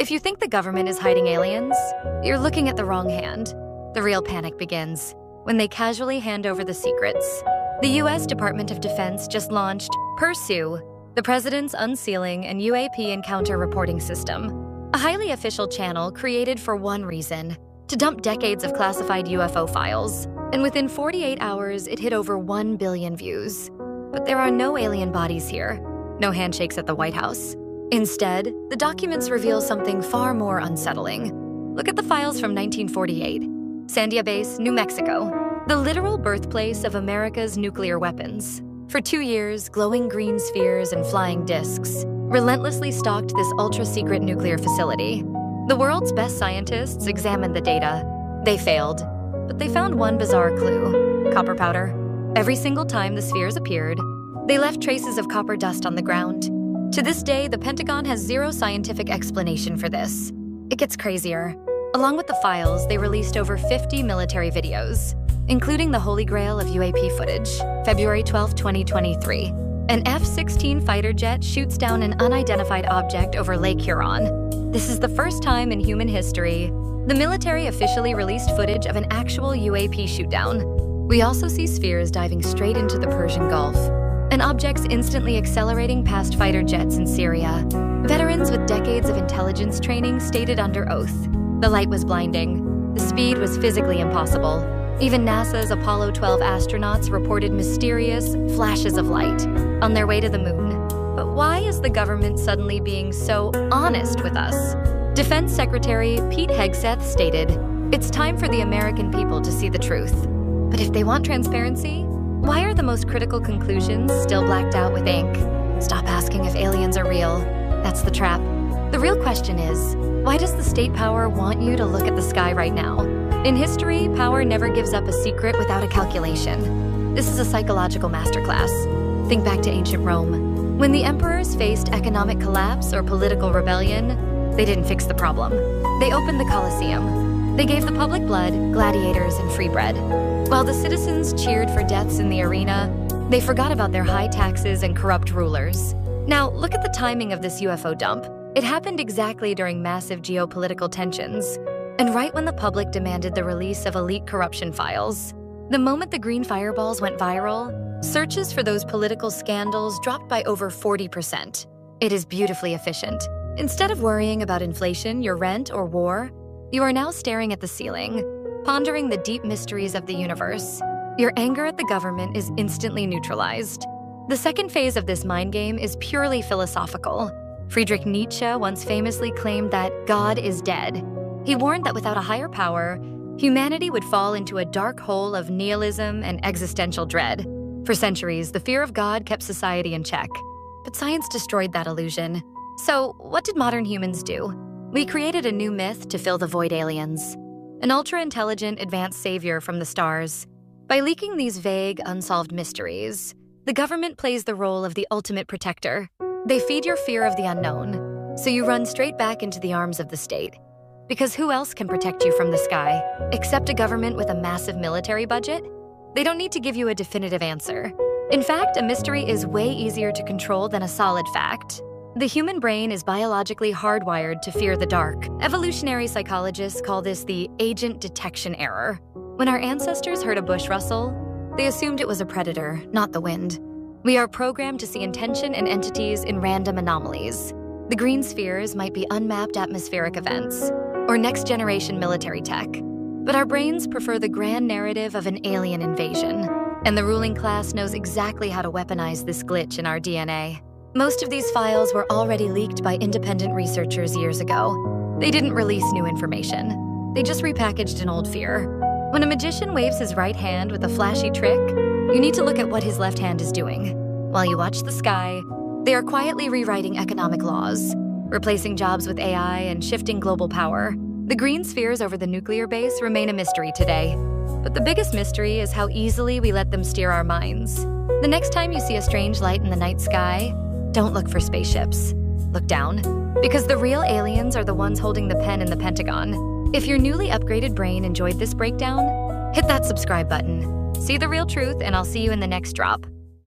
If you think the government is hiding aliens, you're looking at the wrong hand. The real panic begins when they casually hand over the secrets. The U.S. Department of Defense just launched PURSU, the President's Unsealing and UAP Encounter Reporting System, a highly official channel created for one reason: to dump decades of classified UFO files. And within 48 hours, it hit over 1 billion views. But there are no alien bodies here, no handshakes at the White House. Instead, the documents reveal something far more unsettling. Look at the files from 1948. Sandia Base, New Mexico, the literal birthplace of America's nuclear weapons. For 2 years, glowing green spheres and flying discs relentlessly stalked this ultra-secret nuclear facility. The world's best scientists examined the data. They failed, but they found one bizarre clue: copper powder. Every single time the spheres appeared, they left traces of copper dust on the ground. To this day, the Pentagon has zero scientific explanation for this. It gets crazier. Along with the files, they released over 50 military videos, including the holy grail of UAP footage. February 12, 2023. An F-16 fighter jet shoots down an unidentified object over Lake Huron. This is the first time in human history the military officially released footage of an actual UAP shootdown. We also see spheres diving straight into the Persian Gulf, and objects instantly accelerating past fighter jets in Syria. Veterans with decades of intelligence training stated under oath: the light was blinding, the speed was physically impossible. Even NASA's Apollo 12 astronauts reported mysterious flashes of light on their way to the moon. But why is the government suddenly being so honest with us? Defense Secretary Pete Hegseth stated, "It's time for the American people to see the truth." But if they want transparency, why are the most critical conclusions still blacked out with ink? Stop asking if aliens are real. That's the trap. The real question is, why does the state power want you to look at the sky right now? In history, power never gives up a secret without a calculation. This is a psychological masterclass. Think back to ancient Rome. When the emperors faced economic collapse or political rebellion, they didn't fix the problem. They opened the Colosseum. They gave the public blood, gladiators, and free bread. While the citizens cheered for deaths in the arena, they forgot about their high taxes and corrupt rulers. Now, look at the timing of this UFO dump. It happened exactly during massive geopolitical tensions, and right when the public demanded the release of elite corruption files. The moment the green fireballs went viral, searches for those political scandals dropped by over 40%. It is beautifully efficient. Instead of worrying about inflation, your rent, or war, you are now staring at the ceiling, pondering the deep mysteries of the universe. Your anger at the government is instantly neutralized. The second phase of this mind game is purely philosophical. Friedrich Nietzsche once famously claimed that God is dead. He warned that without a higher power, humanity would fall into a dark hole of nihilism and existential dread. For centuries, the fear of God kept society in check, but science destroyed that illusion. So, what did modern humans do? We created a new myth to fill the void: aliens. An ultra-intelligent advanced savior from the stars. By leaking these vague, unsolved mysteries, the government plays the role of the ultimate protector. They feed your fear of the unknown, so you run straight back into the arms of the state. Because who else can protect you from the sky, except a government with a massive military budget? They don't need to give you a definitive answer. In fact, a mystery is way easier to control than a solid fact. The human brain is biologically hardwired to fear the dark. Evolutionary psychologists call this the agent detection error. When our ancestors heard a bush rustle, they assumed it was a predator, not the wind. We are programmed to see intention and entities in random anomalies. The green spheres might be unmapped atmospheric events, or next-generation military tech. But our brains prefer the grand narrative of an alien invasion, and the ruling class knows exactly how to weaponize this glitch in our DNA. Most of these files were already leaked by independent researchers years ago. They didn't release new information. They just repackaged an old fear. When a magician waves his right hand with a flashy trick, you need to look at what his left hand is doing. While you watch the sky, they are quietly rewriting economic laws, replacing jobs with AI and shifting global power. The green spheres over the nuclear base remain a mystery today. But the biggest mystery is how easily we let them steer our minds. The next time you see a strange light in the night sky, don't look for spaceships. Look down. Because the real aliens are the ones holding the pen in the Pentagon. If your newly upgraded brain enjoyed this breakdown, hit that subscribe button. See the real truth, and I'll see you in the next drop.